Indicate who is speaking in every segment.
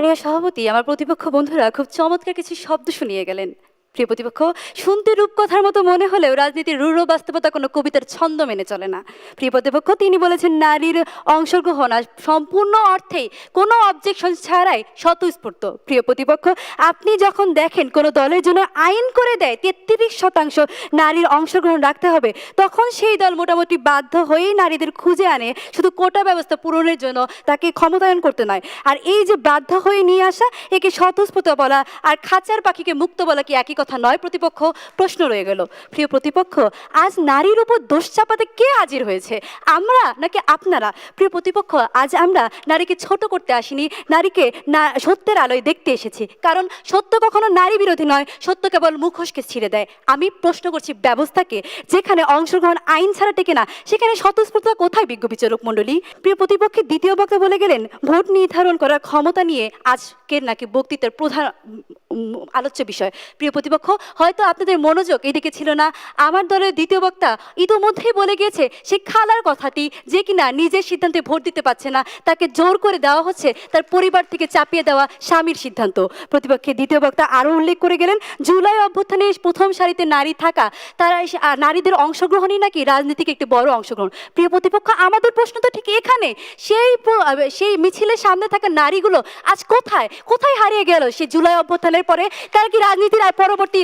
Speaker 1: Area সভাপতি আমার প্রতিপক্ষ বন্ধুরা খুব চমৎকার কিছু শব্দ শুনিয়ে গেলেন। প্রিয় প্রতিপক্ষ, শুনতে রূপকথার মতো মনে হলেও রাজনীতির রূঢ় বাস্তবতা কোনো কবিতার ছন্দ মেনে চলে না। প্রিয় প্রতিপক্ষ, তিনি বলেছেন নারীর অংশগ্রহণ আর সম্পূর্ণ অর্থেই কোনো অবজেকশন ছাড়াই স্বতঃস্ফূর্ত। প্রিয় প্রতিপক্ষ, আপনি যখন দেখেন কোনো দলের জন্য আইন করে দেয় 33% নারীর অংশগ্রহণ রাখতে হবে, তখন সেই দল মোটামুটি বাধ্য হয়েই নারীদের খুঁজে আনে শুধু কোটা ব্যবস্থা পূরণের জন্য, তাকে ক্ষমতায়ন করতে নয়। আর এই যে বাধ্য হয়ে নিয়ে আসা, একে স্বতঃস্ফূর্ত বলা আর খাঁচার পাখিকে মুক্ত বলা কি একই কথা নয়? প্রতিপক্ষ, প্রশ্ন রয়ে গেল। প্রিয় প্রতিপক্ষ, আজ নারীর উপর দোষ চাপাতে কে হাজির হয়েছে, আমরা নাকি আপনারা? প্রিয় প্রতিপক্ষ, আজ আমরা নারীকে ছোট করতে আসিনি, নারীকে সত্যের আলোয় দেখতে এসেছি। কারণ সত্য কখনো নারী বিরোধী নয়, সত্য কেবল মুখোশকে ছিঁড়ে দেয়। আমি প্রশ্ন করছি ব্যবস্থাকে, যেখানে অংশগ্রহণ আইন ছাড়া টেকে না, সেখানে স্বতঃস্ফূর্ততা কোথায় বিজ্ঞ বিচারক মণ্ডলী? প্রিয় প্রতিপক্ষের দ্বিতীয় বক্তা বলে গেলেন ভোট নির্ধারণ করার ক্ষমতা নিয়ে আজকের নাকি বক্তৃতার প্রধান আলোচ্য বিষয়। প্রিয় প্রতিপক্ষ, হয়তো আপনাদের মনোযোগ এদিকে ছিল না। আমার দলের দ্বিতীয় বক্তা ইতোমধ্যেই বলে গিয়েছে সে খালার কথাটি, যে কিনা নিজের সিদ্ধান্তে ভোট দিতে পারছে না, তাকে জোর করে দেওয়া হচ্ছে তার পরিবার থেকে চাপিয়ে দেওয়া স্বামীর সিদ্ধান্ত। প্রতিপক্ষের দ্বিতীয় বক্তা আরও উল্লেখ করে গেলেন জুলাই অভ্যুত্থানে প্রথম সারিতে নারী থাকা, তারা নারীদের অংশগ্রহণই নাকি রাজনীতিকে একটি বড় অংশগ্রহণ। প্রিয় প্রতিপক্ষ, আমাদের প্রশ্ন তো ঠিক এখানে, সেই মিছিলের সামনে থাকা নারীগুলো আজ কোথায় কোথায় হারিয়ে গেল? সে জুলাই অভ্যুত্থানের পরে তারা কি রাজনীতির আর পরবর্তী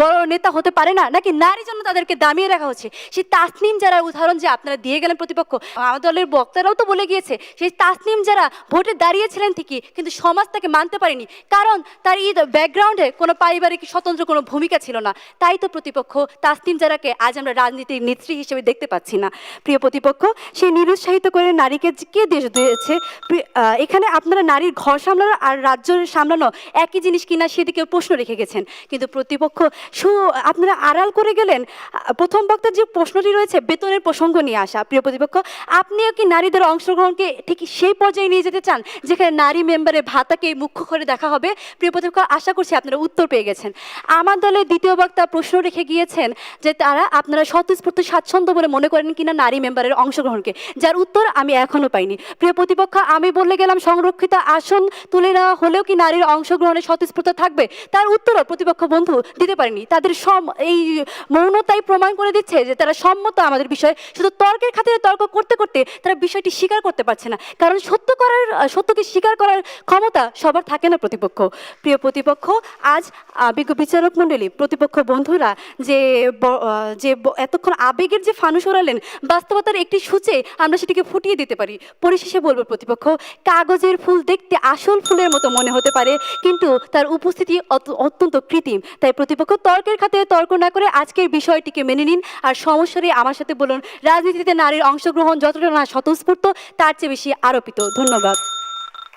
Speaker 1: বড় নেতা হতে পারে না, নাকি নারীর জন্য তাদেরকে দামিয়ে রাখা হচ্ছে? সেই তাসনিম যারা উদাহরণ যে আপনারা দিয়ে গেলেন প্রতিপক্ষ, আমার দলের বক্তারাও তো বলে গিয়েছে সেই তাসনিম যারা ভোটে দাঁড়িয়েছিলেন ঠিকই, কিন্তু সমাজ তাকে মানতে পারেনি, কারণ তার এই ব্যাকগ্রাউন্ডে কোনো পারিবারিক স্বতন্ত্র কোনো ভূমিকা ছিল না। তাই তো প্রতিপক্ষ, তাসনিম যারাকে আজ আমরা রাজনীতির নেত্রী হিসেবে দেখতে পাচ্ছি না। প্রিয় প্রতিপক্ষ, সেই নিরুৎসাহিত করে নারীকে কে দেশ দিয়েছে? এখানে আপনারা নারীর ঘর সামলানো আর রাজ্য সামলানো একই জিনিস কিনা সেদিকে প্রশ্ন রেখে গেছেন। কিন্তু প্রতিপক্ষ, আপনারা আড়াল করে গেলেন প্রথম বক্তার যে প্রশ্নটি রয়েছে বেতনের প্রসঙ্গ নিয়ে আসা। প্রিয় প্রতিপক্ষ, আপনিও কি নারীদের অংশগ্রহণকে ঠিক সেই পর্যায়ে নিয়ে যেতে চান যেখানে নারী মেম্বারের ভাতাকে মুখ্য করে দেখা হবে? প্রিয় প্রতিপক্ষ, আশা করছি আপনারা উত্তর পেয়ে গেছেন। আমার দলের দ্বিতীয় বক্তা প্রশ্ন রেখে গিয়েছেন যে আপনারা স্বতঃস্ফূর্ত স্বাচ্ছন্দ্য বলে মনে করেন কিনা নারী মেম্বারের অংশগ্রহণকে, যার উত্তর আমি এখনও পাইনি। প্রিয় প্রতিপক্ষ, আমি বলে গেলাম সংরক্ষিত আসন তুলে নেওয়া হলেও কি নারীর অংশগ্রহণে স্বতঃস্ফূর্ত থাকবে, তার উত্তরও প্রতিপক্ষ বন্ধু দিতে পারেনি। তাদের এই মৌনতাই প্রমাণ করে দিচ্ছে যে তারা সম্মত আমাদের বিষয়ে, শুধু তর্কের খাতিরে তর্ক করতে করতে তারা বিষয়টি স্বীকার করতে পারছে না, কারণ সত্যকে স্বীকার করার ক্ষমতা সবার থাকে না প্রতিপক্ষ। প্রিয় প্রতিপক্ষ, আজ বিজ্ঞ বিচারক মণ্ডলী, প্রতিপক্ষ বন্ধুরা যে এতক্ষণ আবেগের যে ফানুস ওড়ালেন, বাস্তবতার একটি সূচে আমরা সেটিকে ফুটিয়ে দিতে পারি। পরিশেষে বলবো প্রতিপক্ষ, কাগজের ফুল দেখতে আসল ফুলের মতো মনে হতে পারে, কিন্তু তার উপস্থিতি অত্যন্ত কৃত্রিম। তাই প্রতিপক্ষ, তর্কের খাতিরে তর্ক না করে আজকের বিষয়টিকে মেনে নিন, আর সমস্যারই আমার সাথে বলুন রাজনীতিতে নারীর অংশগ্রহণ যতটা না স্বতঃস্ফূর্ত, তার চেয়ে বেশি আরোপিত। ধন্যবাদ।